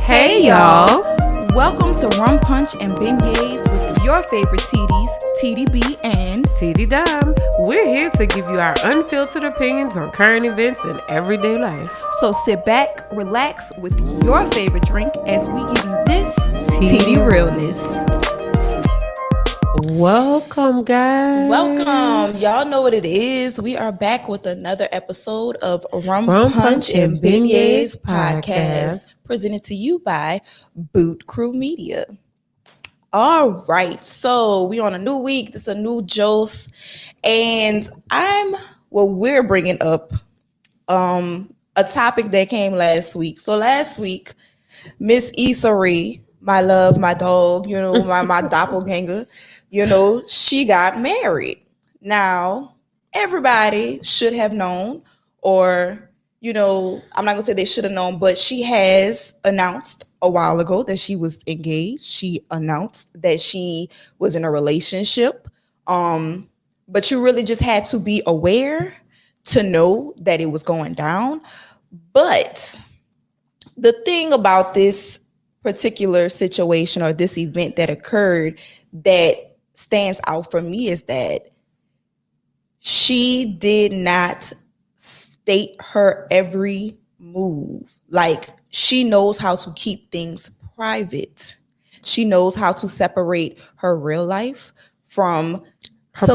Hey y'all! Welcome to Rum Punch and Beignets with your favorite Teedies, TDB and Teedies. We're here to give you our unfiltered opinions on current events and everyday life. So sit back, relax with your favorite drink as we give you this Teedy realness. Welcome, guys. Welcome. Y'all know what it is. We are back with another episode of Rum Punch and Beignets podcast, presented to you by Boot Crew Media. All right, so we on a new week. This is a new Jose, and we're bringing up a topic that came last week. So last week, Miss Issa Rae, my love, my dog, my doppelganger, she got married. Now, everybody should have known, or, I'm not going to say they should have known, but she has announced a while ago that she was engaged. She announced that she was in a relationship. But you really just had to be aware to know that it was going down. But the thing about this particular situation or this event that occurred that stands out for me is that she did not state her every move. Like, she knows how to keep things private. She knows how to separate her real life from her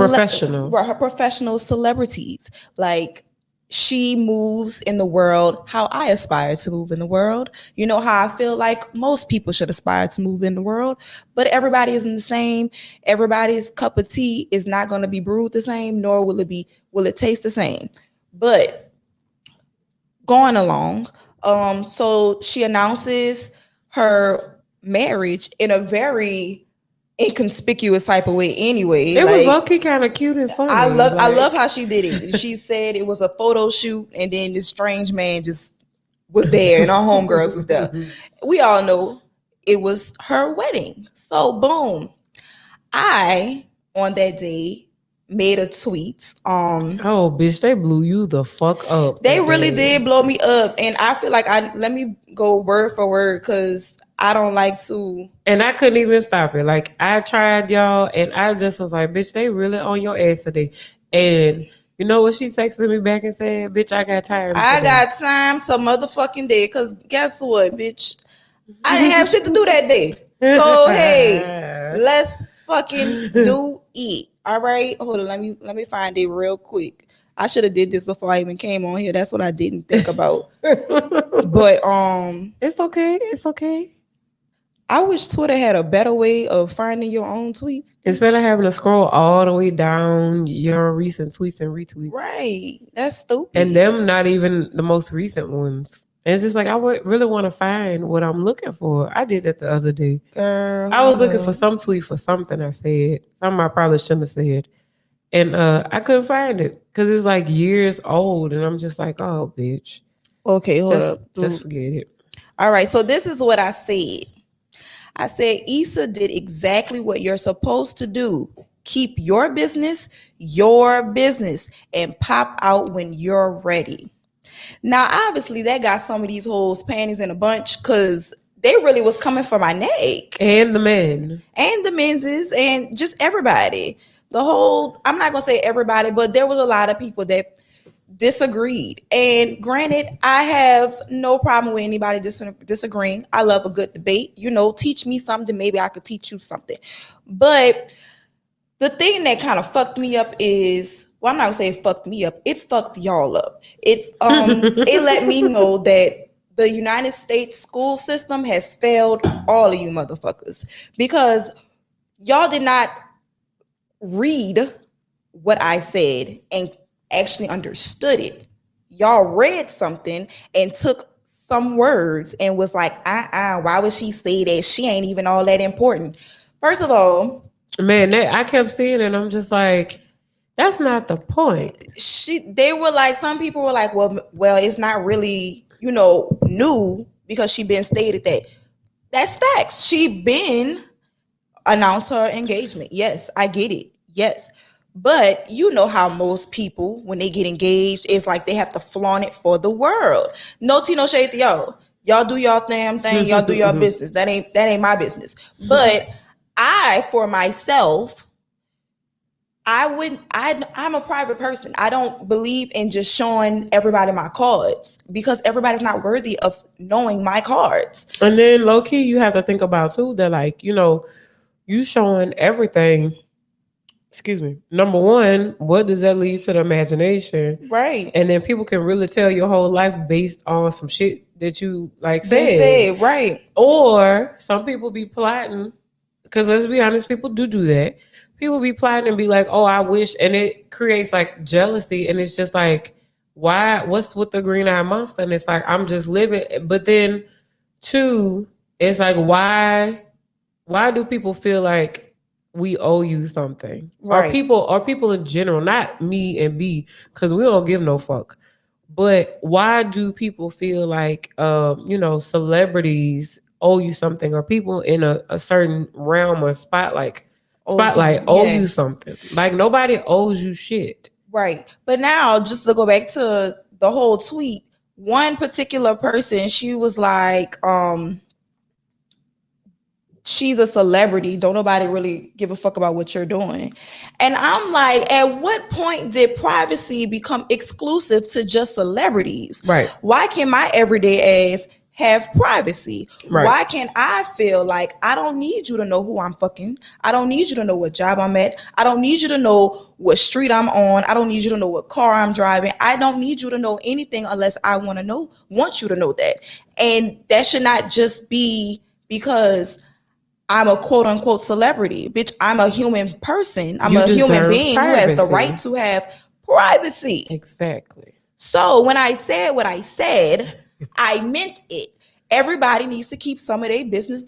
professional celebrities. Like, she moves in the world how I aspire to move in the world. You know how I feel like most people should aspire to move in the world, but everybody isn't the same. Everybody's cup of tea is not going to be brewed the same, nor will it taste the same. But going along, so she announces her marriage in a very inconspicuous type of way anyway. It was low-key kind of cute and funny. I love how she did it. She said it was a photo shoot, and then this strange man just was there, and our homegirls was there. We all know it was her wedding. So boom. I, on that day, made a tweet. Oh, bitch, they blew you the fuck up. They really did blow me up. And I feel like let me go word for word, because I don't like to. And I couldn't even stop it. Like, I tried, y'all, and I just was like, bitch, they really on your ass today. And you know what she texted me back and said? Bitch, I got time. I got time to motherfucking day. Because guess what, bitch? I didn't have shit to do that day. So, hey, let's fucking do it. All right? Hold on. Let me find it real quick. I should have did this before I even came on here. That's what I didn't think about. But it's okay. It's okay. I wish Twitter had a better way of finding your own tweets. Instead of having to scroll all the way down your recent tweets and retweets. Right. That's stupid. And them not even the most recent ones. And it's just like, I would really want to find what I'm looking for. I did that the other day. Girl. I was looking for some tweet for something I said. Something I probably shouldn't have said. And I couldn't find it. Because it's like years old. And I'm just like, oh, bitch. Okay, hold up. Just forget it. All right. So this is what I said. I said, Issa did exactly what you're supposed to do. Keep your business, and pop out when you're ready. Now, obviously, that got some of these hoes panties in a bunch, because they really was coming for my neck. And the men. And the menses, and just everybody. I'm not going to say everybody, but there was a lot of people that disagreed. And granted, I have no problem with anybody disagreeing. I love a good debate. Teach me something, maybe I could teach you something. But the thing that kind of fucked me up is, well, I'm not gonna say it fucked me up. It fucked y'all up. It let me know that the United States school system has failed all of you motherfuckers, because y'all did not read what I said and actually understood it. Y'all read something and took some words and was like, why would she say that? She ain't even all that important. First of all, man, I kept seeing it and I'm just like, that's not the point. They were like, some people were like, well, it's not really, new, because she been stated that. That's facts. She been announced her engagement. Yes, I get it. Yes. But you know how most people, when they get engaged, it's like they have to flaunt it for the world. No tea, no shade to y'all. Y'all do y'all damn thing. Y'all do your business. That ain't my business. But I, for myself, I'm a private person. I don't believe in just showing everybody my cards because everybody's not worthy of knowing my cards. And then low key, you have to think about too that, like, you know, you showing everything. Excuse me. Number one, what does that lead to the imagination? Right. And then people can really tell your whole life based on some shit that you like said. Right. Or some people be plotting, because let's be honest, people do that. People be plotting and be like, oh, I wish, and it creates like jealousy, and it's just like, why? What's with the green-eyed monster? And it's like, I'm just living. But then, two, it's like, why do people feel like we owe you something? Right. Or people in general, not me and B, because we don't give no fuck. But why do people feel like, you know, celebrities owe you something, or people in a certain realm or spotlight owe you something? Like, nobody owes you shit. Right. But now, just to go back to the whole tweet, one particular person, she was like, she's a celebrity. Don't nobody really give a fuck about what you're doing. And I'm like, at what point did privacy become exclusive to just celebrities? Right. Why can't my everyday ass have privacy? Right. Why can't I feel like I don't need you to know who I'm fucking? I don't need you to know what job I'm at. I don't need you to know what street I'm on. I don't need you to know what car I'm driving. I don't need you to know anything unless I want you to know that. And that should not just be because I'm a quote unquote celebrity. Bitch, I'm a human person. I'm a human being privacy. Who has the right to have privacy. Exactly. So when I said what I said, I meant it. Everybody needs to keep some of their business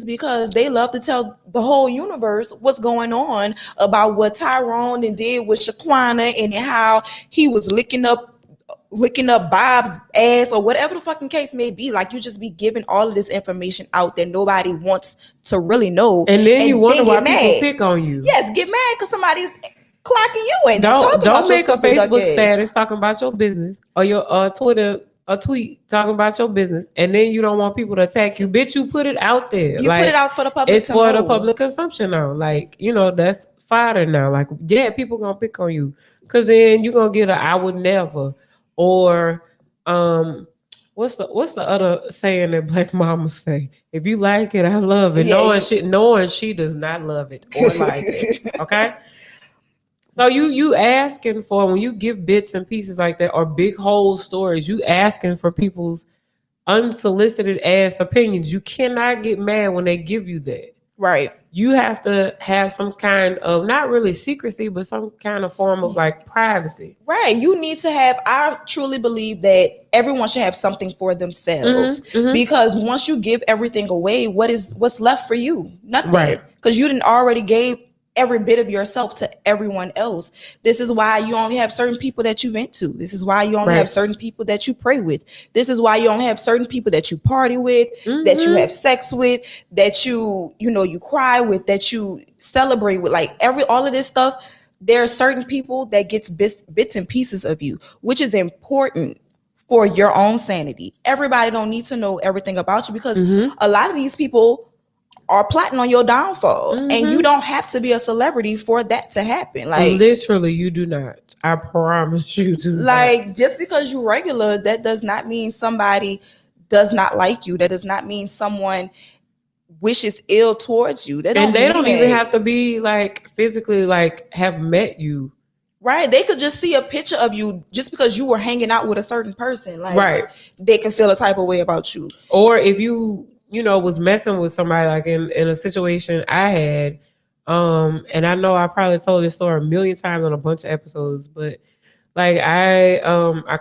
because they love to tell the whole universe what's going on about what Tyrone and did with Shaquana and how he was licking up Bob's ass or whatever the fucking case may be. Like, you just be giving all of this information out that nobody wants to really know. And then you wonder why people pick on you. Yes, get mad because somebody's clocking you and don't make a Facebook status talking about your business or your Twitter a tweet talking about your business, and then you don't want people to attack you. Bitch, you put it out there. You put it out for the public. It's for the public consumption now. Like, you know, that's fodder now. Like, yeah, people gonna pick on you because then you gonna get a I would never, or what's the other saying that Black mamas say? If you like it, I love it. Yeah, knowing she does not love it or like it. Okay. So you asking for, when you give bits and pieces like that or big whole stories, you asking for people's unsolicited ass opinions. You cannot get mad when they give you that. Right. You have to have some kind of, not really secrecy, but some kind of form of like privacy. Right. You need to have, I truly believe that everyone should have something for themselves. Because once you give everything away, what's left for you? Nothing. Right. Because you didn't already gave every bit of yourself to everyone else. This is why you only have certain people that you vent to. This is why you only have certain people that you pray with. This is why you only have certain people that you party with, that you have sex with, that you cry with, that you celebrate with. Like all of this stuff, there are certain people that gets bits and pieces of you, which is important for your own sanity. Everybody don't need to know everything about you because a lot of these people are plotting on your downfall, and you don't have to be a celebrity for that to happen. Like, literally, you do not. I promise you do not. Like, just because you're regular, that does not mean somebody does not like you. That does not mean someone wishes ill towards you. They don't even have to be like physically like have met you. Right. They could just see a picture of you just because you were hanging out with a certain person. Like, they can feel a type of way about you. Or if you was messing with somebody, like in a situation I had, and I know I probably told this story a million times on a bunch of episodes, but like I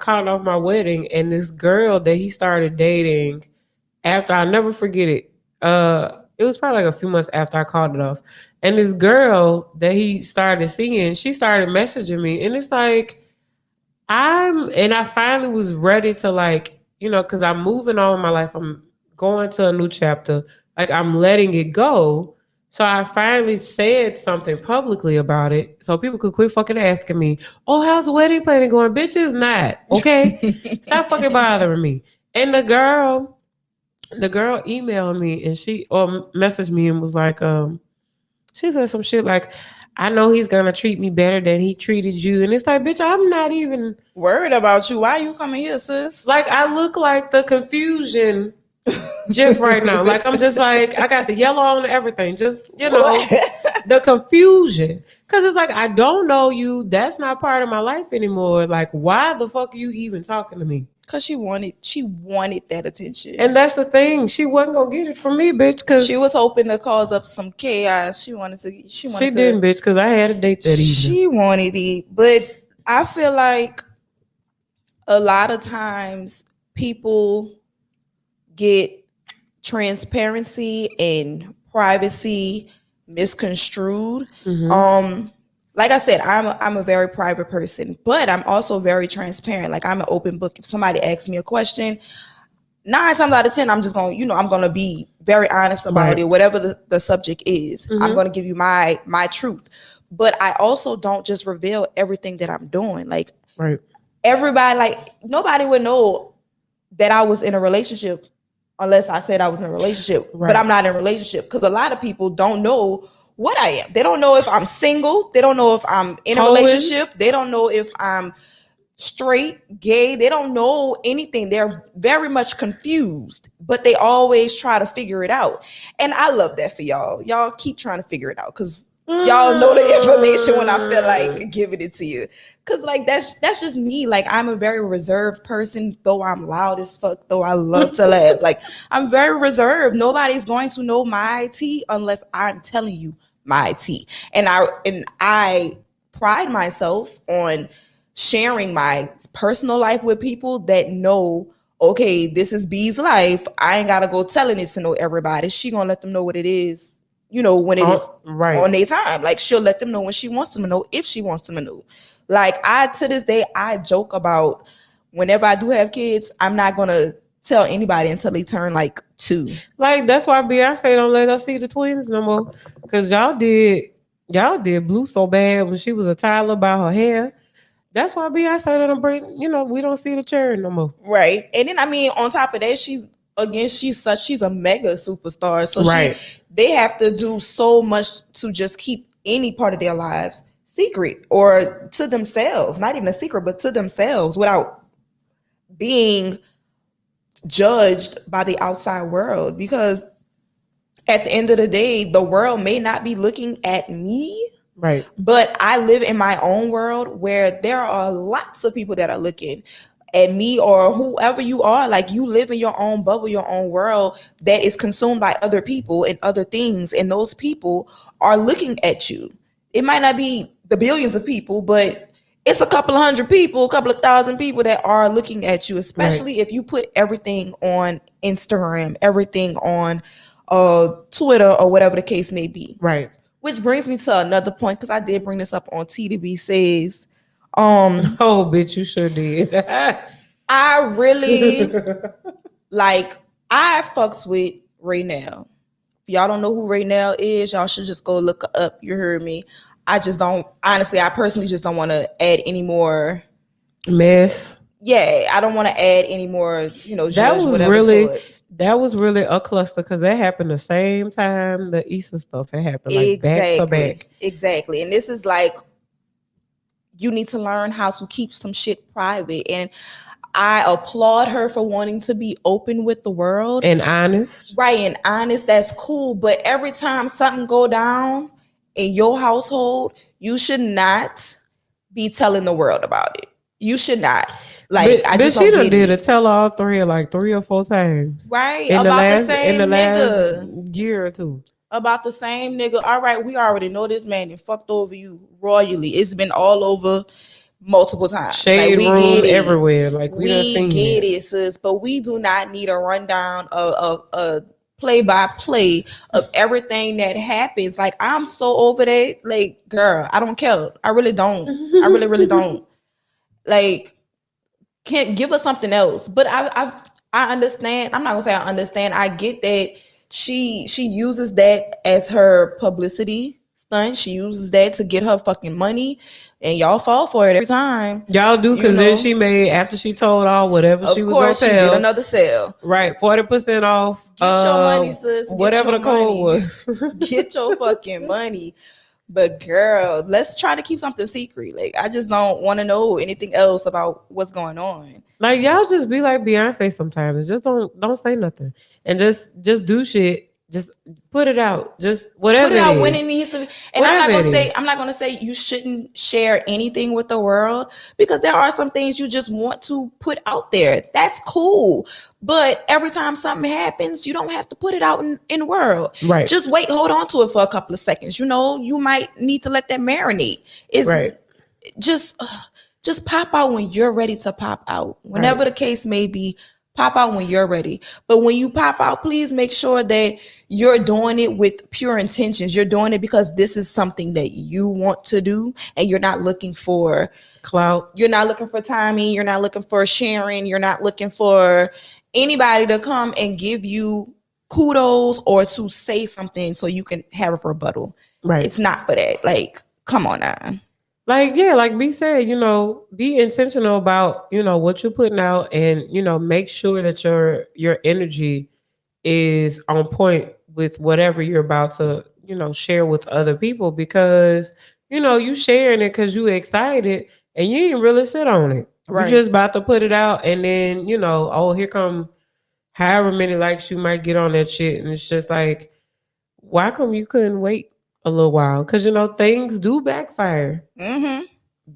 called off my wedding, and this girl that he started dating after, I'll never forget it. It was probably like a few months after I called it off. And this girl that he started seeing, she started messaging me, and it's like, I finally was ready to, like, cause I'm moving on in my life. I'm going to a new chapter. Like, I'm letting it go. So I finally said something publicly about it so people could quit fucking asking me, oh, how's the wedding planning going? Bitch, it's not. Okay? Stop fucking bothering me. And the girl, the girl emailed me and she or messaged me and was like, she said some shit like, I know he's gonna treat me better than he treated you. And it's like, bitch, I'm not even worried about you. Why you coming here, sis? like I look like the confusion GIF right now. Like I'm just like, I got the yellow on everything. Just, the confusion. Cause it's like, I don't know you. That's not part of my life anymore. Like, why the fuck are you even talking to me? Cause she wanted that attention. And that's the thing. She wasn't gonna get it from me, bitch. Cause she was hoping to cause up some chaos. She didn't, bitch, cause I had a date that evening. She wanted it. But I feel like a lot of times people get transparency and privacy misconstrued. Mm-hmm. Like I said, I'm a very private person, but I'm also very transparent. Like I'm an open book. If somebody asks me a question, 9 times out of 10, I'm just going, I'm going to be very honest about it, whatever the subject is. Mm-hmm. I'm going to give you my truth. But I also don't just reveal everything that I'm doing. Like everybody, like nobody would know that I was in a relationship unless I said I was in a relationship, but I'm not in a relationship because a lot of people don't know what I am. They don't know if I'm single. They don't know if I'm in a relationship. They don't know if I'm straight, gay. They don't know anything. They're very much confused, but they always try to figure it out. And I love that for y'all. Y'all keep trying to figure it out because y'all know the information when I feel like giving it to you. Cause like that's just me. Like I'm a very reserved person, though I'm loud as fuck, though I love to laugh. Like I'm very reserved. Nobody's going to know my tea unless I'm telling you my tea. And I pride myself on sharing my personal life with people that know, okay, this is B's life. I ain't gotta go telling it to know everybody. She gonna let them know what it is, when it is on their time. Like she'll let them know when she wants them to know, if she wants them to know. Like to this day, I joke about whenever I do have kids, I'm not gonna tell anybody until they turn like 2. Like that's why Beyonce don't let us see the twins no more. Cause y'all did Blue so bad when she was a toddler about her hair. That's why Beyonce don't bring, we don't see the children no more. Right. And then on top of that, she's a mega superstar. So they have to do so much to just keep any part of their lives secret or to themselves, not even a secret, but to themselves without being judged by the outside world. Because at the end of the day, the world may not be looking at me. Right. But I live in my own world where there are lots of people that are looking at me or whoever you are. Like you live in your own bubble, your own world that is consumed by other people and other things. And those people are looking at you. It might not be the billions of people, but it's a couple of hundred people, a couple of thousand people that are looking at you, especially if you put everything on Instagram, everything on Twitter or whatever the case may be. Right. Which brings me to another point, because I did bring this up on Teedies says. Oh, bitch, you sure did. I really I fucks with Rae now. If y'all don't know who Rae now is, y'all should just go look her up. You heard me. I personally just don't want to add any more mess. Yeah, I don't want to add any more, judge that was really a cluster because that happened the same time the Issa stuff had happened, like back to back. Exactly. And this is like, you need to learn how to keep some shit private. And I applaud her for wanting to be open with the world. And honest. Right, and honest, that's cool. But every time something go down in your household, you should not be telling the world about it. You should not. Like, she done did a tell all 3 like 3 or 4 times. Right. In the last year or 2. About the same nigga. All right, we already know this man and fucked over you royally. It's been all over multiple times. Shade room everywhere. Like we get it, sis. But we do not need a rundown of a play-by-play of everything that happens. Like, I'm so over that. Like, girl, I don't care. I really don't. I really don't. Like, can't give us something else. But I understand. I'm not gonna say I understand. I get that she uses that as her publicity stunt. She uses that to get her fucking money. And y'all fall for it every time. Y'all do, because then she made, after she told all whatever she was going to tell. Of course, she did another sale. Right, 40% off. Get your money, sis. Whatever the code was. Get your fucking money. But girl, let's try to keep something secret. Like, I just don't want to know anything else about what's going on. Like, y'all just be like Beyonce sometimes. Just don't say nothing. And just do shit. Just put it out. Just whatever. Put it out when it needs to be. And I'm not gonna say you shouldn't share anything with the world, because there are some things you just want to put out there. That's cool. But every time something happens, you don't have to put it out in the world. Right. Just hold on to it for a couple of seconds. You know, you might need to let that marinate. It's right. Just pop out when you're ready to pop out. Whenever the case may be, pop out when you're ready. But when you pop out, please make sure that you're doing it with pure intentions. You're doing it because this is something that you want to do, and you're not looking for clout. You're not looking for timing. You're not looking for sharing. You're not looking for anybody to come and give you kudos or to say something so you can have a rebuttal. Right. It's not for that. Like, come on now. Like, yeah, like B said, you know, be intentional about, you know, what you're putting out, and, you know, make sure that your energy is on point with whatever you're about to, you know, share with other people, because, you know, you sharing it because you excited and you ain't really sit on it. Right. You're just about to put it out, and then, you know, oh, here come however many likes you might get on that shit. And it's just like, why come you couldn't wait a little while? Because, you know, things do backfire. Mm-hmm.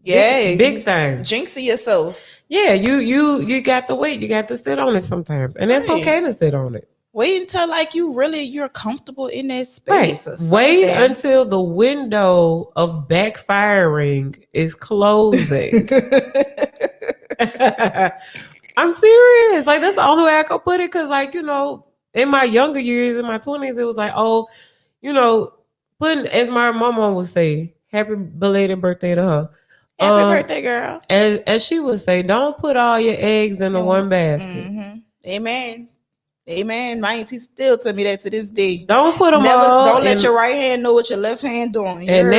Yeah, big time. Jinxing yourself. Yeah, you got to wait. You got to sit on it sometimes, and it's okay to sit on it. Wait until like you're comfortable in that space. Right. Wait until the window of backfiring is closing. I'm serious. Like, that's the only way I could put it. Because, like, you know, in my younger years, in my 20s, it was like, oh, you know, putting, as my mama would say, happy belated birthday to her. Happy birthday, girl. As she would say, don't put all your eggs in the one basket. Mm-hmm. Amen. Amen. My auntie still tell me that to this day. Don't put them all. Don't let your right hand know what your left hand doing. And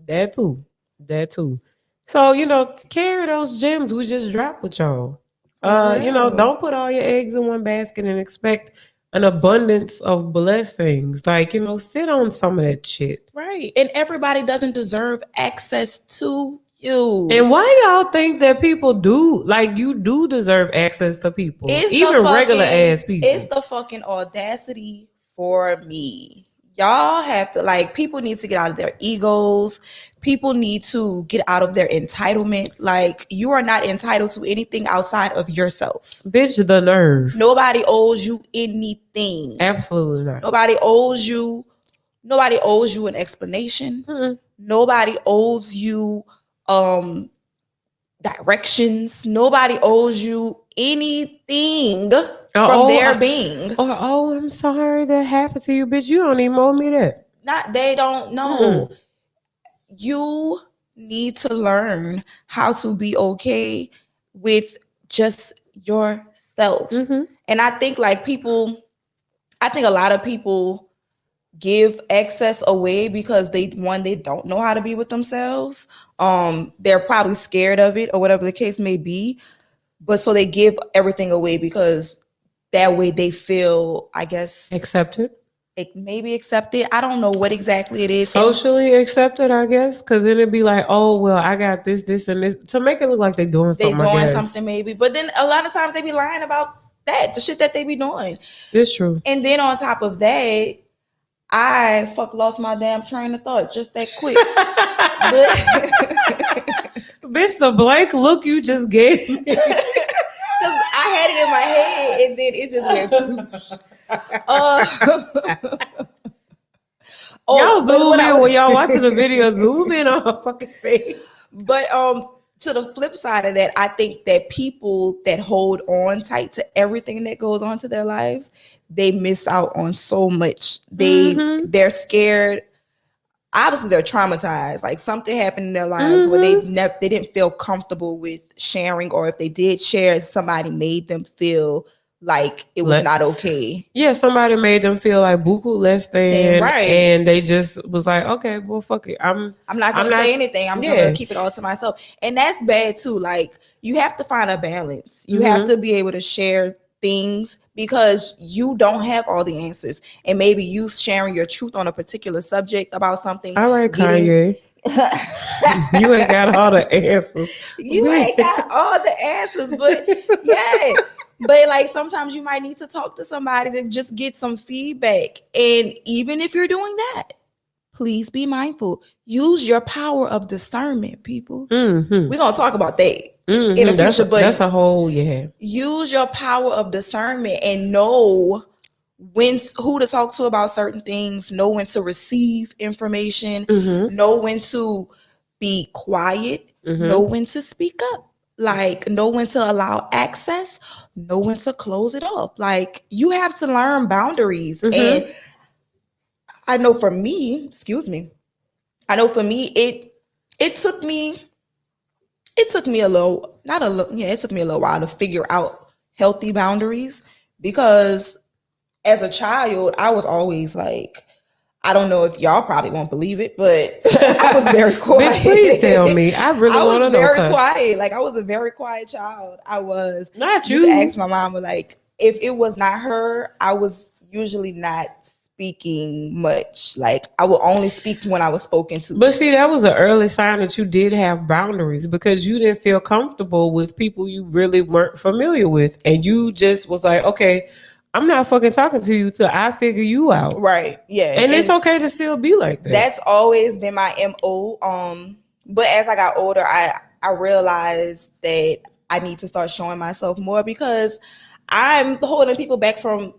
that too. So, you know, carry those gems we just dropped with y'all. You know, don't put all your eggs in one basket and expect an abundance of blessings. Like, you know, sit on some of that shit. Right. And everybody doesn't deserve access to you. And why y'all think that people do? Like, you do deserve access to people. Even regular ass people. It's the fucking audacity for me. Y'all have to, like, people need to get out of their egos. People need to get out of their entitlement. Like, you are not entitled to anything outside of yourself. Bitch, the nerve. Nobody owes you anything. Absolutely not. Nobody owes you an explanation. Mm-hmm. Nobody owes you directions. Nobody owes you anything from their being. Or, oh, I'm sorry that happened to you, bitch. You don't even owe me that. They don't know. Mm-hmm. You need to learn how to be okay with just yourself. Mm-hmm. And I think a lot of people give excess away because they don't know how to be with themselves. They're probably scared of it or whatever the case may be. But so they give everything away because that way they feel, I guess, accepted. It may be accepted. I don't know what exactly it is. Socially accepted, I guess. Because then it'd be like, oh, well, I got this, and this. To make it look like they're doing something. They're doing something maybe. But then a lot of times they be lying about that, the shit that they be doing. It's true. And then on top of that, I lost my damn train of thought just that quick. Bitch, the blank look you just gave me. Because I had it in my head and then it just went. Y'all zoom in when y'all watching the video. Zoom in on her fucking face. But to the flip side of that, I think that people that hold on tight to everything that goes on to their lives, they miss out on so much. They're scared. Obviously, they're traumatized. Like, something happened in their lives where they didn't feel comfortable with sharing, or if they did share, somebody made them feel like it was not okay. Yeah, somebody made them feel like buku less than, right. And they just was like, okay, well, fuck it. I'm not gonna say anything. I'm gonna keep it all to myself, and that's bad too. Like you have to find a balance. You have to be able to share things because you don't have all the answers, and maybe you sharing your truth on a particular subject about something. All right, Kanye. You ain't got all the answers. You ain't got all the answers, but yeah. But like sometimes you might need to talk to somebody to just get some feedback. And even if you're doing that, please be mindful. Use your power of discernment, people. We're gonna talk about that in the future, but that's a whole use your power of discernment and know who to talk to about certain things, know when to receive information, know when to be quiet, know when to speak up, like know when to allow access, know when to close it off. Like you have to learn boundaries. And I know for me, it took me it took me a little while to figure out healthy boundaries, because as a child, I was always like, I don't know if y'all probably won't believe it, but I was very quiet. Bitch, please tell me. I really want to know. I was very quiet. Like I was a very quiet child. I was. Not you. You could ask my mama. Like if it was not her, I was usually not speaking much. Like I would only speak when I was spoken to. But see, that was an early sign that you did have boundaries, because you didn't feel comfortable with people you really weren't familiar with, and you just was like, okay, I'm not fucking talking to you till I figure you out. Right. Yeah. And it's okay to still be like that. That's always been my MO. But as I got older, I realized that I need to start showing myself more, because I'm holding people back from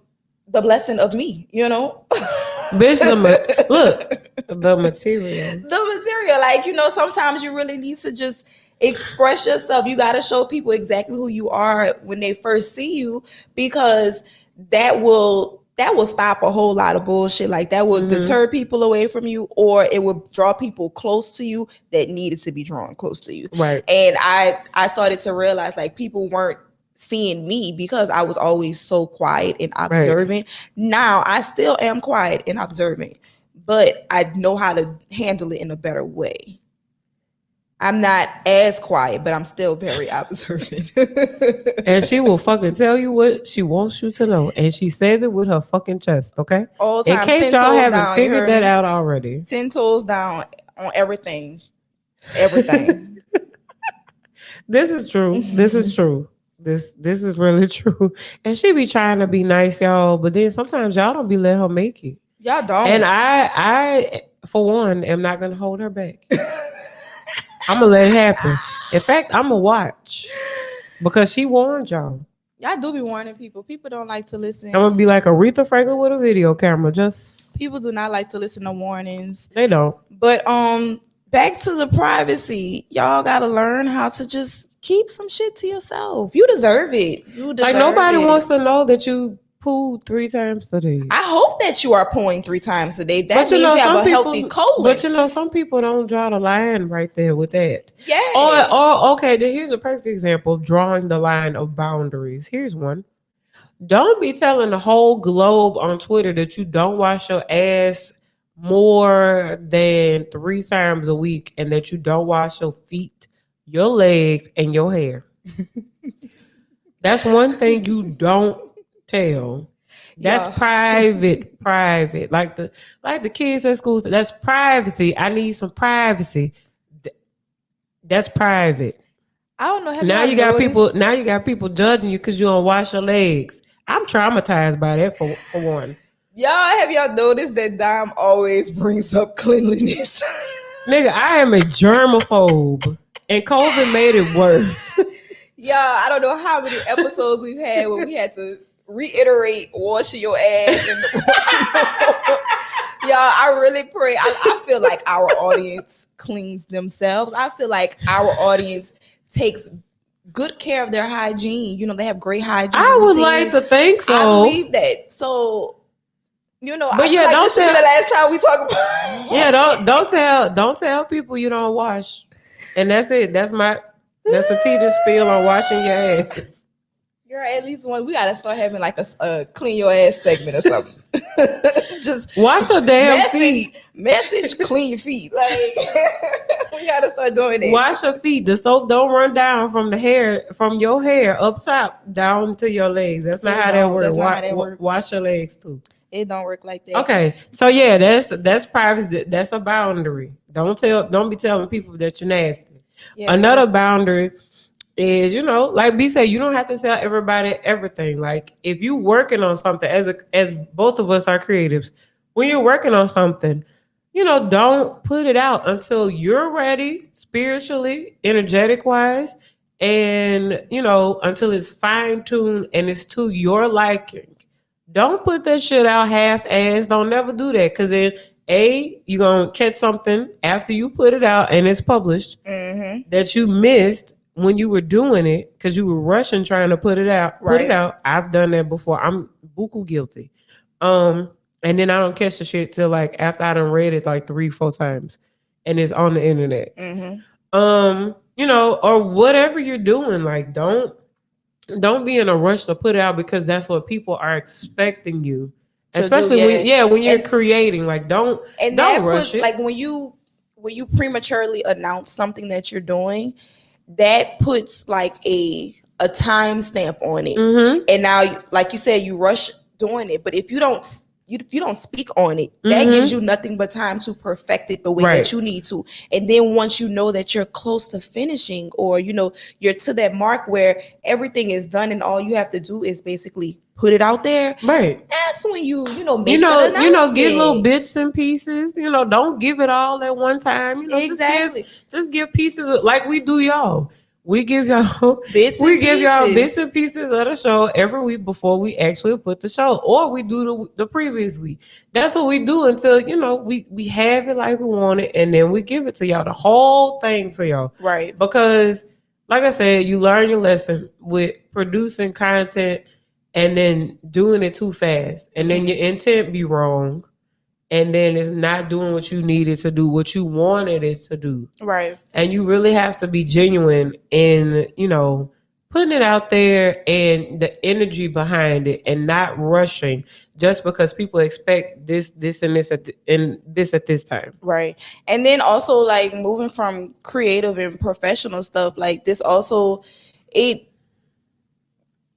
the blessing of me, you know? Bitch, the material. Like, you know, sometimes you really need to just express yourself. You got to show people exactly who you are when they first see you, because that will stop a whole lot of bullshit. Like that will deter people away from you, or it will draw people close to you that needed to be drawn close to you. Right. And I started to realize like people weren't seeing me because I was always so quiet and observant. Right. Now I still am quiet and observant, but I know how to handle it in a better way. I'm not as quiet, but I'm still very observant. And she will fucking tell you what she wants you to know. And she says it with her fucking chest, okay? All time, in case y'all haven't figured that out already. 10 toes down on everything. Everything. This is true. This is true. This is really true. And she be trying to be nice, y'all, but then sometimes y'all don't be letting her make it. Y'all don't. And I for one, am not gonna hold her back. I'm gonna let it happen. In fact, I'm gonna watch, because she warned y'all. Y'all do be warning people. People don't like to listen. I'm gonna be like Aretha Franklin with a video camera. Just people do not like to listen to warnings. They don't. But back to the privacy. Y'all gotta learn how to just keep some shit to yourself. You deserve it. Like nobody wants to know that you pooed 3 times a day. I hope that you are pooing 3 times a day. That means you have a healthy colon. But you know, some people don't draw the line right there with that. Yeah. Or okay, then here's a perfect example of drawing the line of boundaries. Here's one. Don't be telling the whole globe on Twitter that you don't wash your ass more than 3 times a week, and that you don't wash your feet, your legs, and your hair. That's one thing you don't tell. That's private. Like the kids at school, that's privacy. I need some privacy. That's private. I don't know. Now you got people judging you because you don't wash your legs. I'm traumatized by that for one. Have y'all noticed that Dom always brings up cleanliness? Nigga, I am a germaphobe, and COVID made it worse. I don't know how many episodes we've had where we had to reiterate washing your ass and washing your I really pray. I feel like our audience cleans themselves. I feel like our audience takes good care of their hygiene. You know, they have great hygiene. I would like to think so. I believe that. So, you know, but I don't tell the last time we talk about don't tell people you don't wash. And that's it. That's the Teedies spiel on washing your ass. You're at least one. We gotta start having like a clean your ass segment or something. Just wash your damn feet. Message, clean your feet. Like we gotta start doing that. Wash your feet. The soap don't run down from your hair up top down to your legs. That's not how that works. That's not how that works. Wash your legs too. It don't work like that. Okay, so yeah, that's privacy. That's a boundary. Don't be telling people that you're nasty. Yeah, another boundary is, like B said, you don't have to tell everybody everything. Like if you working on something, as both of us are creatives, when you're working on something, don't put it out until you're ready, spiritually, energetic wise, and until it's fine tuned and it's to your liking. Don't put that shit out half-assed. Don't never do that, because then you're gonna catch something after you put it out and it's published that you missed when you were doing it because you were rushing trying to put it out. Right. Put it out. I've done that before. I'm buku guilty. And then I don't catch the shit till like after I done read it like 3-4 times and it's on the internet. Or whatever you're doing, like don't be in a rush to put it out because that's what people are expecting you. Especially when you're creating, like don't rush it. Like when you prematurely announce something that you're doing, that puts like a time stamp on it. And now, like you said, you rush doing it. But if you don't speak on it, that gives you nothing but time to perfect it the way that you need to. And then once you know that you're close to finishing, or you're to that mark where everything is done and all you have to do is basically put it out there. Right. That's when you make an announcement. Get little bits and pieces. Don't give it all at one time. Exactly. Just give pieces like we do y'all. We give y'all bits and pieces of the show every week before we actually put the show, or we do the previous week. That's what we do until we have it like we want it, and then we give it to y'all, the whole thing to y'all. Right. Because, like I said, you learn your lesson with producing content and then doing it too fast, and then your intent be wrong. And then it's not doing what you needed to do, what you wanted it to do. Right. And you really have to be genuine in, putting it out there and the energy behind it, and not rushing just because people expect this and this at this time. Right. And then also like moving from creative and professional stuff, like this also,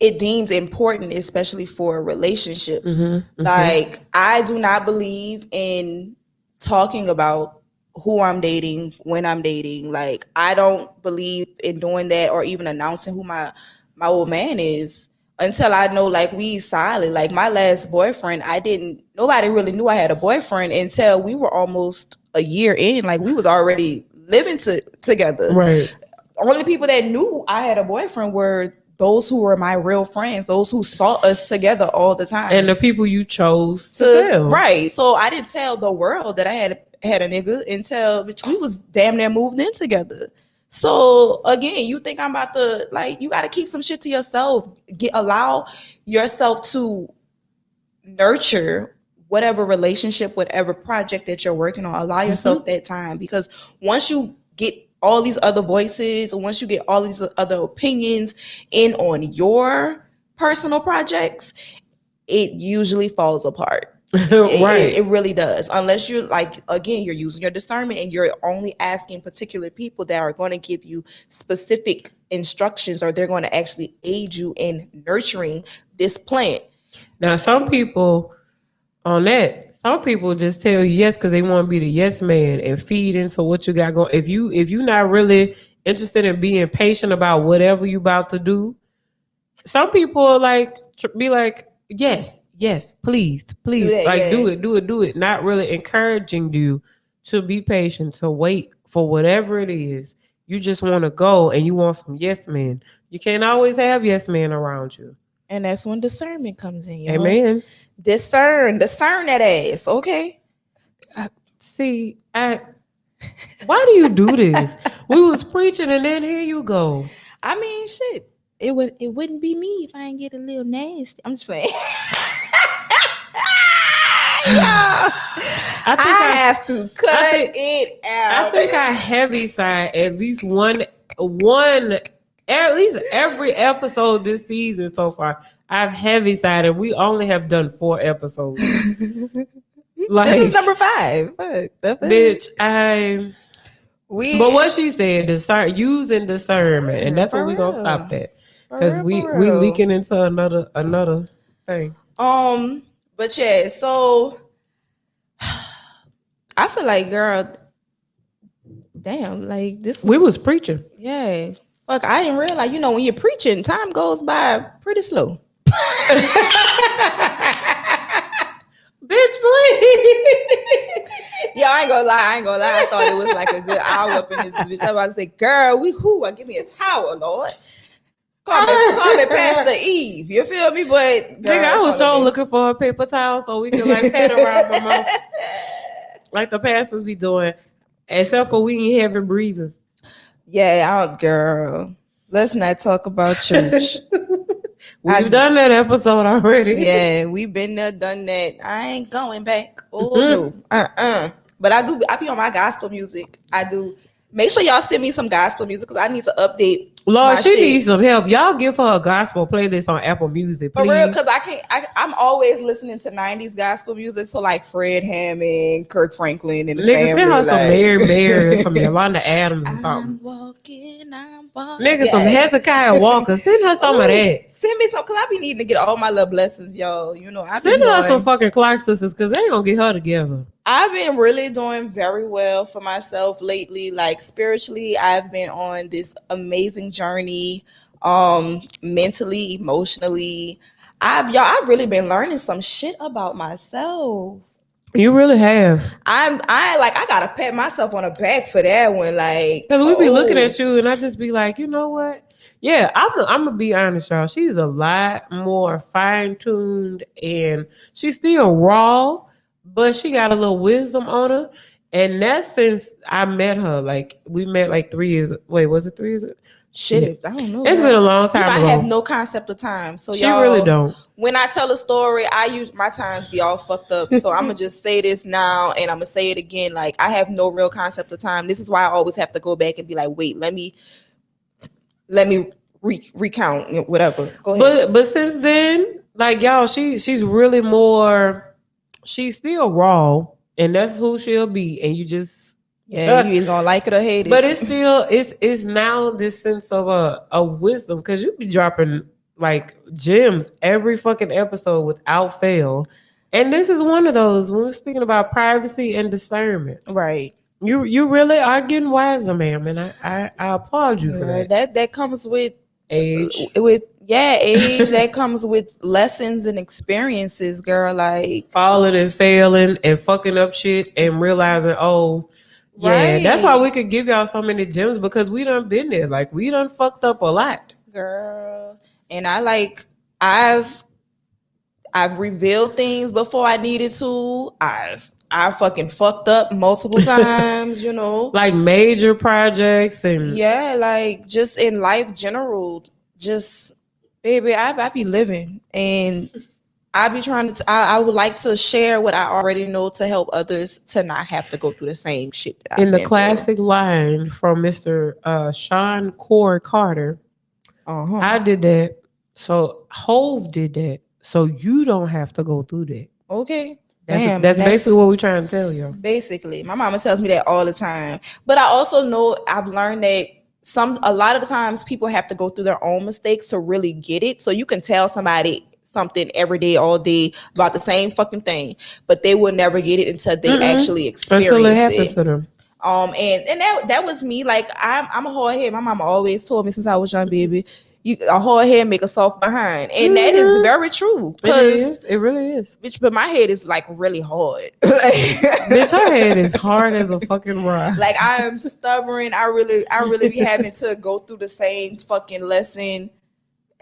it deems important, especially for relationships. Like I do not believe in talking about who I'm dating, when I'm dating. Like I don't believe in doing that, or even announcing who my old man is until I know like we solid. Like my last boyfriend, nobody really knew I had a boyfriend until we were almost a year in. Like we was already living together. Right. Only people that knew I had a boyfriend were those who were my real friends, those who saw us together all the time. And the people you chose to tell. Right. So I didn't tell the world that I had a nigga until we was damn near moved in together. So again, you think I'm about to, like, you got to keep some shit to yourself. Allow yourself to nurture whatever relationship, whatever project that you're working on. Allow yourself that time, because once you get all these other voices, and once you get all these other opinions in on your personal projects, it usually falls apart. Right. It really does. Unless you're like, again, you're using your discernment and you're only asking particular people that are going to give you specific instructions, or they're going to actually aid you in nurturing this plant. Now, some people just tell you yes because they want to be the yes man and feed into what you got going. If you're not really interested in being patient about whatever you about to do, some people be like, yes, please, do that, do it. Not really encouraging you to be patient, to wait for whatever it is. You just want to go and you want some yes men. You can't always have yes men around you. And that's when discernment comes in. Amen. Discern that ass, okay? Why do you do this? We was preaching and then here you go. I mean, shit. It wouldn't be me if I didn't get a little nasty. I'm just playing. I have to cut it out. I think our heavy side, at least one At least every episode this season so far, I've heavy sided. We only have done 4 episodes. Like, this is number 5. Bitch, but what she said, using discernment, and that's what we gonna stop that, because we leaking into another thing. But yeah, so I feel like, girl, damn, like this. We was preaching. Yeah, fuck, I didn't realize. You know, when you're preaching, time goes by pretty slow. Bitch, please. Yeah, I ain't gonna lie. I thought it was like a good hour up in this bitch. I was about to say, girl, give me a towel, Lord. Call me Pastor Eve. You feel me? But girl, I was so looking for a paper towel so we could like pat around my mouth like the pastors be doing, except for we ain't having breathing. Yeah, girl. Let's not talk about church. We've done that episode already. Yeah, we've been there, done that. I ain't going back. Oh no. But I be on my gospel music. I do. Make sure y'all send me some gospel music because I need to update. Lord, she needs some help. Y'all give her a gospel playlist on Apple Music, please. For real, because I'm always listening to 90s gospel music. So like Fred Hammond, Kirk Franklin, and the family. Send her some Mary, some Yolanda Adams or something. I'm walking. Nigga, some Hezekiah Walker. Send her some of that. Send me some, because I be needing to get all my little blessings, y'all. You know, send her some fucking Clark sisters, because they ain't gonna get her together. I've been really doing very well for myself lately. Like spiritually, I've been on this amazing journey, mentally, emotionally. I've really been learning some shit about myself. You really have. I gotta pat myself on the back for that one. Like, because we be looking at you and I just be like, you know what? Yeah, I'm gonna be honest, y'all. She's a lot more fine-tuned and she's still raw, but she got a little wisdom on her. And that's since I met her. Like, we met like 3 years. Wait, was it 3 years ago? Shit, I don't know. It's been a long time ago. I have no concept of time. So she really don't. When I tell a story, I use my times be all fucked up. So I'm gonna just say this now, and I'm gonna say it again. Like, I have no real concept of time. This is why I always have to go back and be like, wait, let me recount whatever. Go ahead. But since then, like, y'all, she's really more. She's still raw, and that's who she'll be. And you just. Yeah, you either gonna like it or hate it. But it's still it's now this sense of a wisdom, because you be dropping like gems every fucking episode without fail. And this is one of those when we're speaking about privacy and discernment. Right. You really are getting wiser, ma'am, and I applaud you for that. That comes with age. Age that comes with lessons and experiences, girl. Like falling and failing and fucking up shit and realizing, oh. Yeah, right. That's why we could give y'all so many gems, because we done been there. Like, we done fucked up a lot. Girl. And I've revealed things before I needed to. I fucking fucked up multiple times, you know. Like major projects and yeah, like just in life general. Just baby, I be living, and I be trying to. I would like to share what I already know to help others to not have to go through the same shit. That in the classic line from Mr. Sean Core Carter, I did that, so Hove did that, so you don't have to go through that. Okay, that's basically what we're trying to tell you. Basically, my mama tells me that all the time, but I also know I've learned that a lot of the times people have to go through their own mistakes to really get it. So you can tell somebody something every day, all day about the same fucking thing, but they will never get it until they actually experience until it happens to them. And that was me. Like, I'm a hard head. My mama always told me since I was young, baby, a hard head make a soft behind, and that is very true. It really is. Bitch, but my head is like really hard. Bitch, her head is hard as a fucking rock. Like, I am stubborn. I really be having to go through the same fucking lesson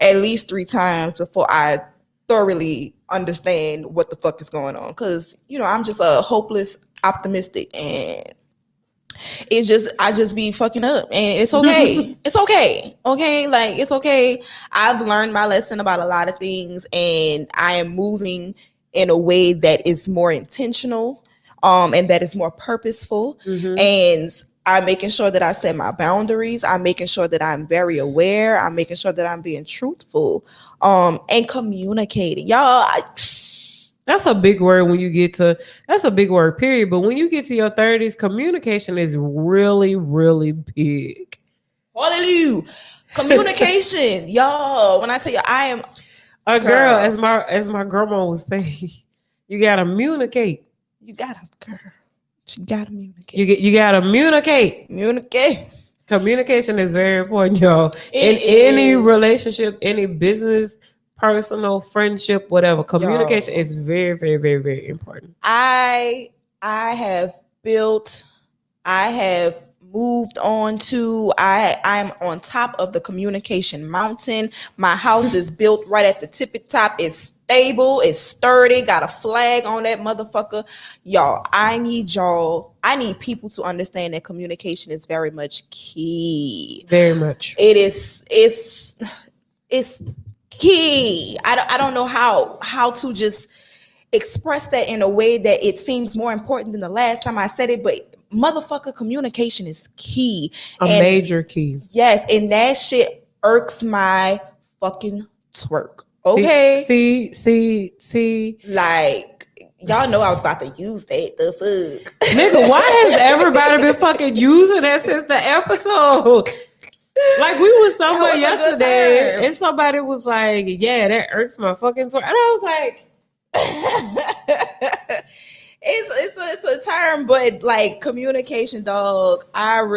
at least 3 times before I thoroughly understand what the fuck is going on. Because, you know, I'm just a hopeless optimistic, and I just be fucking up, and it's okay. It's okay. Okay. Like, it's okay. I've learned my lesson about a lot of things, and I am moving in a way that is more intentional, and that is more purposeful. And I'm making sure that I set my boundaries. I'm making sure that I'm very aware. I'm making sure that I'm being truthful, and communicating. Y'all, that's a big word when you get to, that's a big word, period. But when you get to your 30s, communication is really, really big. hallelujah. Communication. Y'all, when I tell you I am a girl, as my grandma was saying, you gotta communicate. You gotta communicate. You gotta communicate. Communication is very important, y'all. In any relationship, any business, personal, friendship, whatever. Communication is very, very, very, very important. I have moved on to, I'm on top of the communication mountain. My house is built right at the tippy top. It's stable, it's sturdy, got a flag on that motherfucker. Y'all, I need people to understand that communication is very much key. Very much. It's key. I don't know how to just express that in a way that it seems more important than the last time I said it, but motherfucker, communication is key. Major key. Yes, and that shit irks my fucking twerk. Okay. See. Like, y'all know I was about to use that. The fuck. Nigga, why has everybody been fucking using that since the episode? Like, we was somewhere yesterday and somebody was like, yeah, that irks my fucking twerk. And I was like, it's a term, but like communication, dog. I'm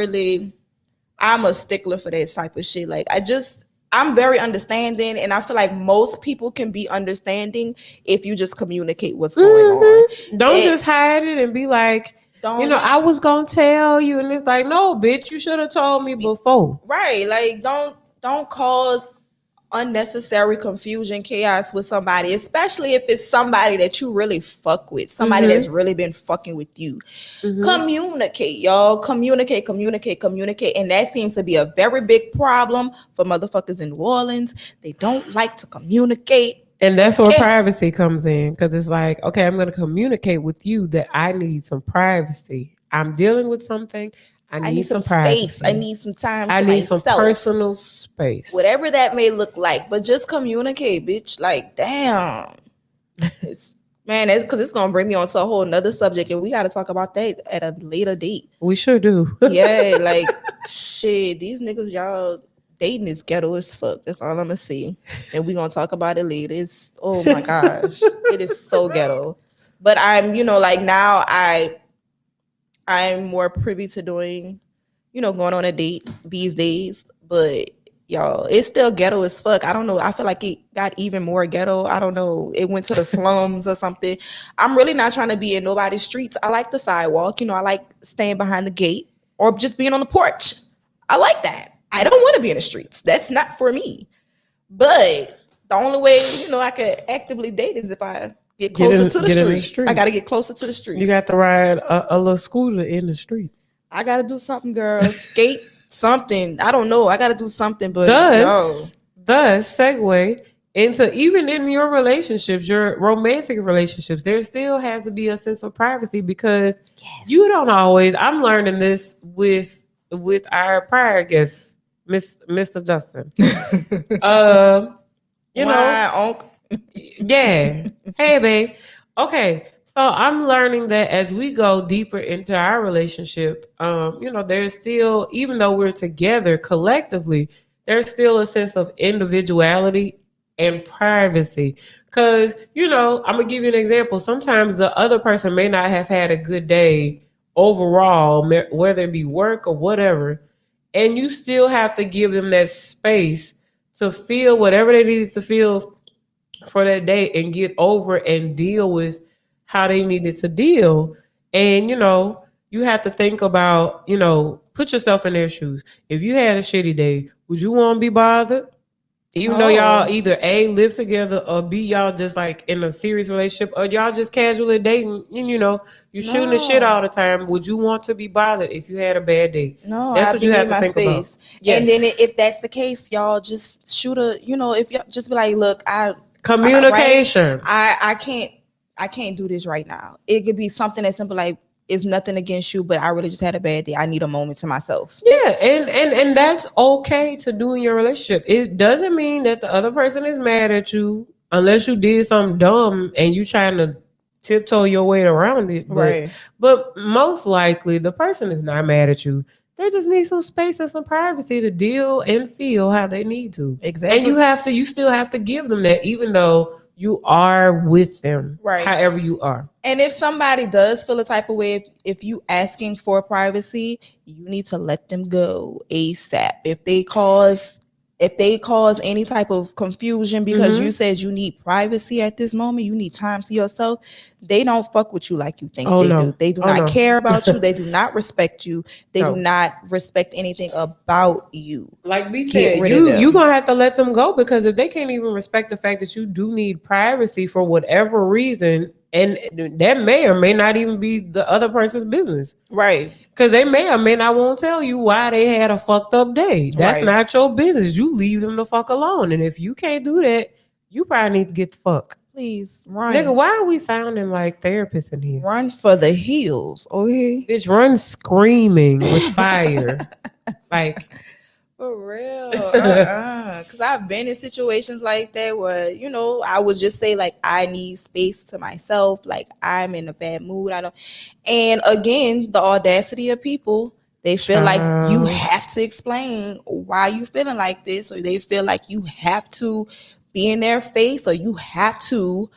a stickler for that type of shit. Like, I'm very understanding, and I feel like most people can be understanding if you just communicate what's going on. Don't just hide it and be like, I was gonna tell you, and it's like, no, bitch, you should have told me before. Right? Like, don't cause unnecessary confusion, chaos with somebody, especially if it's somebody that you really fuck with, somebody that's really been fucking with you. Communicate, y'all. Communicate. And that seems to be a very big problem for motherfuckers in New Orleans. They don't like to communicate. And that's where privacy comes in, because it's like, okay, I'm going to communicate with you that I need some privacy. I'm dealing with something. I need some privacy. Space. I need some time. I need some personal space. Whatever that may look like, but just communicate, bitch. Like, damn. Because it's going to bring me on to a whole nother subject, and we got to talk about that at a later date. We sure do. Yeah, like, shit, these niggas, y'all, dating is ghetto as fuck. That's all I'm going to see. And we going to talk about it later. It's, oh my gosh. It is so ghetto. But I'm, like, now I'm more privy to doing, going on a date these days. But y'all, it's still ghetto as fuck. I don't know. I feel like it got even more ghetto. I don't know. It went to the slums or something. I'm really not trying to be in nobody's streets. I like the sidewalk. I like staying behind the gate or just being on the porch. I like that. I don't want to be in the streets. That's not for me. But the only way, I could actively date is if I get closer to the street. I got to get closer to the street. You got to ride a little scooter in the street. I got to do something, girl. Skate, something. I don't know. I got to do something. But thus segue into, even in your relationships, your romantic relationships, there still has to be a sense of privacy, because you don't always. I'm learning this with our prior guest, Mr. Justin. Yeah. Hey, babe. Okay. So I'm learning that as we go deeper into our relationship, there's still, even though we're together collectively, there's still a sense of individuality and privacy. Because, I'm going to give you an example. Sometimes the other person may not have had a good day overall, whether it be work or whatever, and you still have to give them that space to feel whatever they needed to feel for that day and get over and deal with how they needed to deal. And, you have to think about, put yourself in their shoes. If you had a shitty day, would you want to be bothered? Even though y'all either A, live together, or B, y'all just like in a serious relationship, or y'all just casually dating, and you're shooting the shit all the time. Would you want to be bothered if you had a bad day? No, that's what you have to think about. Yes. And then if that's the case, y'all just shoot if y'all just be like, look, communication. I can't do this right now. It could be something as simple like, it's nothing against you, but I really just had a bad day. I need a moment to myself. Yeah, and that's okay to do in your relationship. It doesn't mean that the other person is mad at you unless you did something dumb and you trying to tiptoe your way around it. Right. But most likely the person is not mad at you. They just need some space and some privacy to deal and feel how they need to. Exactly. And you still have to give them that, even though you are with them, Right. however you are. And if somebody does feel a type of way, if you asking for privacy, you need to let them go ASAP. If they cause any type of confusion because you said you need privacy at this moment, you need time to yourself, they don't fuck with you like you think they do. They do not care about you. They do not respect you. They do not respect anything about you. Like we said, you gonna have to let them go, because if they can't even respect the fact that you do need privacy for whatever reason, and that may or may not even be the other person's business. Right. Because they may or may not want to tell you why they had a fucked up day. That's not your business. You leave them the fuck alone. And if you can't do that, you probably need to get the fuck. Please run. Nigga, why are we sounding like therapists in here? Run for the hills. Okay. Bitch, run screaming with fire. Like, for real. Because I've been in situations like that where, you know, I would just say like, I need space to myself. Like, I'm in a bad mood. And again, the audacity of people, they feel like you have to explain why you feeling like this, or they feel like you have to be in their face, or you have to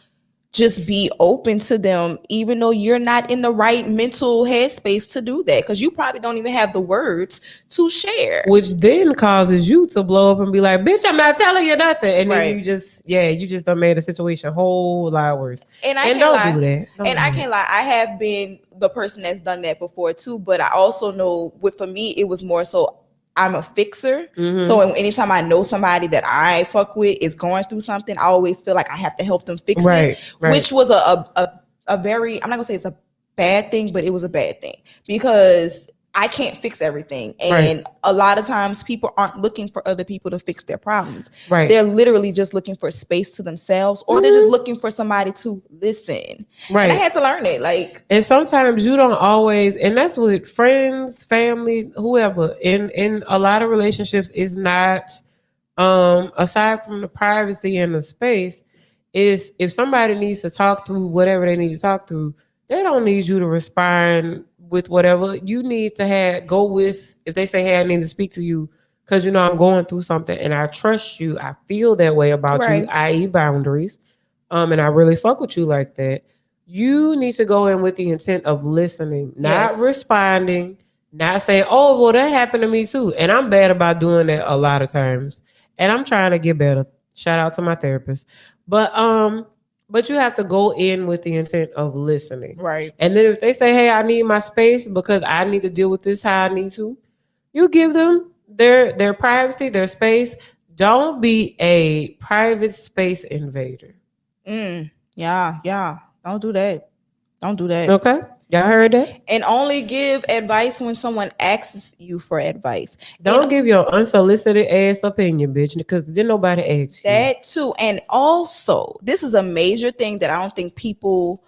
just be open to them, even though you're not in the right mental headspace to do that, because you probably don't even have the words to share. Which then causes you to blow up and be like, bitch, I'm not telling you nothing. And then you just done made a situation a whole lot worse. And I can't lie, I have been the person that's done that before too, but I also know for me, it was more so I'm a fixer. So anytime I know somebody that I fuck with is going through something, I always feel like I have to help them fix it. Which was a very, I'm not gonna say it's a bad thing, but it was a bad thing because I can't fix everything. And a lot of times people aren't looking for other people to fix their problems. They're literally just looking for space to themselves, or they're just looking for somebody to listen. And I had to learn it. And sometimes you don't always, and that's with friends, family, whoever, in a lot of relationships is not, aside from the privacy and the space, is if somebody needs to talk through whatever they need to talk through, they don't need you to respond with whatever. You need to go with, if they say, hey, I need to speak to you because, you know, I'm going through something and I trust you. I feel that way about you, i.e. boundaries. And I really fuck with you like that. You need to go in with the intent of listening, not responding, not saying, oh, well, that happened to me too. And I'm bad about doing that a lot of times. And I'm trying to get better. Shout out to my therapist. But you have to go in with the intent of listening. Right. And then if they say, hey, I need my space because I need to deal with this how I need to, you give them their privacy, their space. Don't be a private space invader. Yeah. Don't do that. Okay. Y'all heard that? And only give advice when someone asks you for advice. Don't give your unsolicited ass opinion, bitch, because then nobody asks you. That too. And also, this is a major thing that I don't think people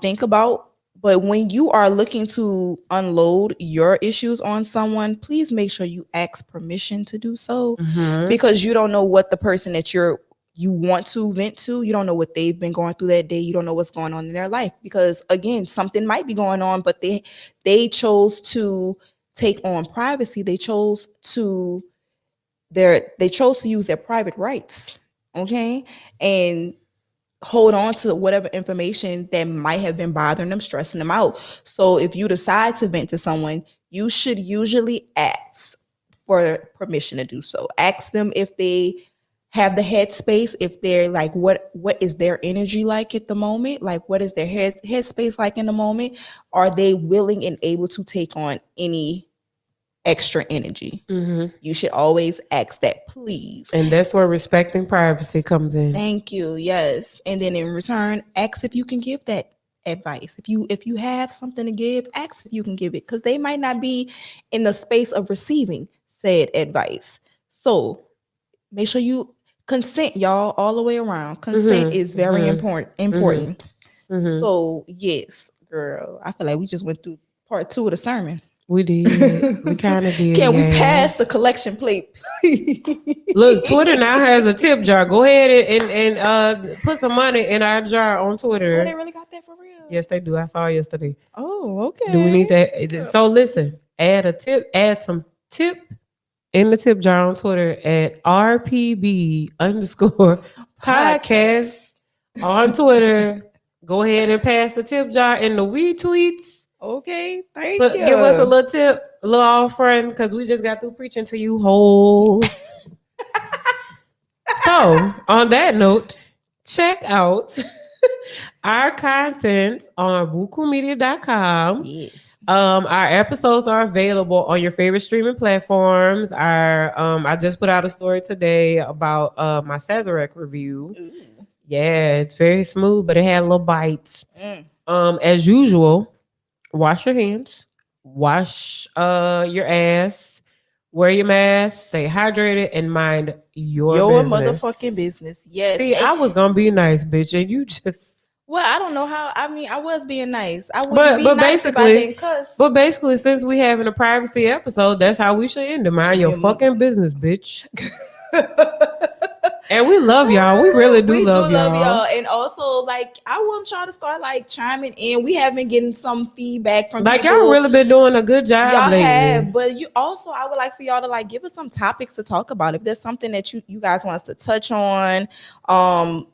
think about. But when you are looking to unload your issues on someone, please make sure you ask permission to do so, because you don't know what the person that you want to vent to, you don't know what they've been going through that day. You don't know what's going on in their life, because again, something might be going on, but they chose to take on privacy. They chose to use their private rights. Okay. And hold on to whatever information that might have been bothering them, stressing them out. So if you decide to vent to someone, you should usually ask for permission to do so. Ask them if they have the headspace, if they're like, what is their energy like at the moment? Like, what is their headspace like in the moment? Are they willing and able to take on any extra energy? You should always ask that, please. And that's where respecting privacy comes in. Thank you. Yes. And then in return, ask if you can give that advice. If you have something to give, ask if you can give it, because they might not be in the space of receiving said advice. So make sure you consent, y'all, all the way around. Consent is very important. So yes, Girl, I feel like we just went through part 2 of the sermon. We did. We kind of did. Can we pass the collection plate, please? Look, Twitter now has a tip jar. Go ahead and put some money in our jar on Twitter. Oh, they really got that for real? Yes, they do. I saw it yesterday. Oh, okay. Do we need to? So listen, add some tip in the tip jar on Twitter at RPB_podcast on Twitter. Go ahead and pass the tip jar in the we tweets. Okay, thank you. Give us a little tip, a little offering, because we just got through preaching to you hoes. So, on that note, check out our content on bukumedia.com. Yes. Our episodes are available on your favorite streaming platforms. I just put out a story today about my Sazerac review. Ooh. Yeah, it's very smooth, but it had little bites. As usual, wash your hands, wash your ass, wear your mask, stay hydrated, and mind your business. Motherfucking business. Yes. See, I was gonna be nice, bitch, and you just. Well, I don't know how. I mean, I was being nice. I wouldn't be nice if I didn't cuss. But basically, since we having a privacy episode, that's how we should end it. Mind your fucking business, bitch. And we love y'all. We really do love y'all. And also, like, I want y'all to start like chiming in. We have been getting some feedback from like people. Y'all really been doing a good job. Y'all lately. have, but you also, I would like for y'all to like give us some topics to talk about. If there's something that you guys want us to touch on,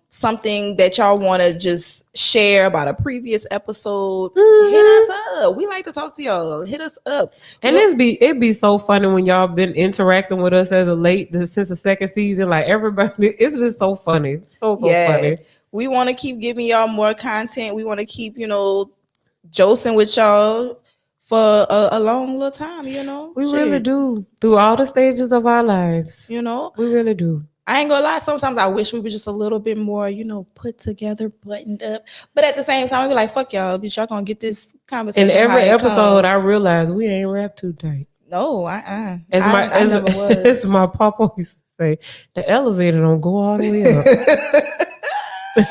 something that y'all want to just share about a previous episode, hit us up. We like to talk to y'all. Hit us up. And it'd be so funny when y'all been interacting with us since the second season. Like everybody, it's been so funny. So funny. We want to keep giving y'all more content. We want to keep, josing with y'all for a long little time, We really do. Through all the stages of our lives. We really do. I ain't gonna lie. Sometimes I wish we were just a little bit more, put together, buttoned up. But at the same time, I be like, fuck y'all, bitch. Y'all gonna get this conversation. In every episode, I realize we ain't wrapped too tight. No, I never was. As my papa used to say, the elevator don't go all the way up.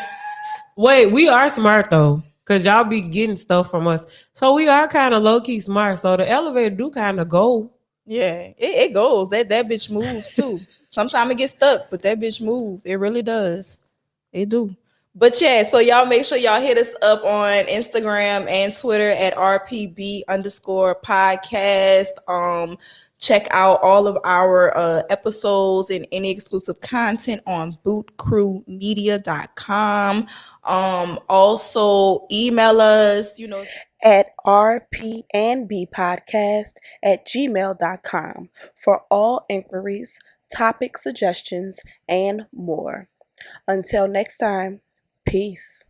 Wait, we are smart though, because y'all be getting stuff from us. So we are kind of low key smart. So the elevator do kind of go. Yeah, it goes. That bitch moves too. Sometimes it gets stuck, but that bitch move. It really does. It do. But yeah, so y'all make sure y'all hit us up on Instagram and Twitter at RPB_podcast. Check out all of our episodes and any exclusive content on bootcrewmedia.com. Also email us, at rpandbpodcast@gmail.com for all inquiries, topic suggestions, and more. Until next time, peace.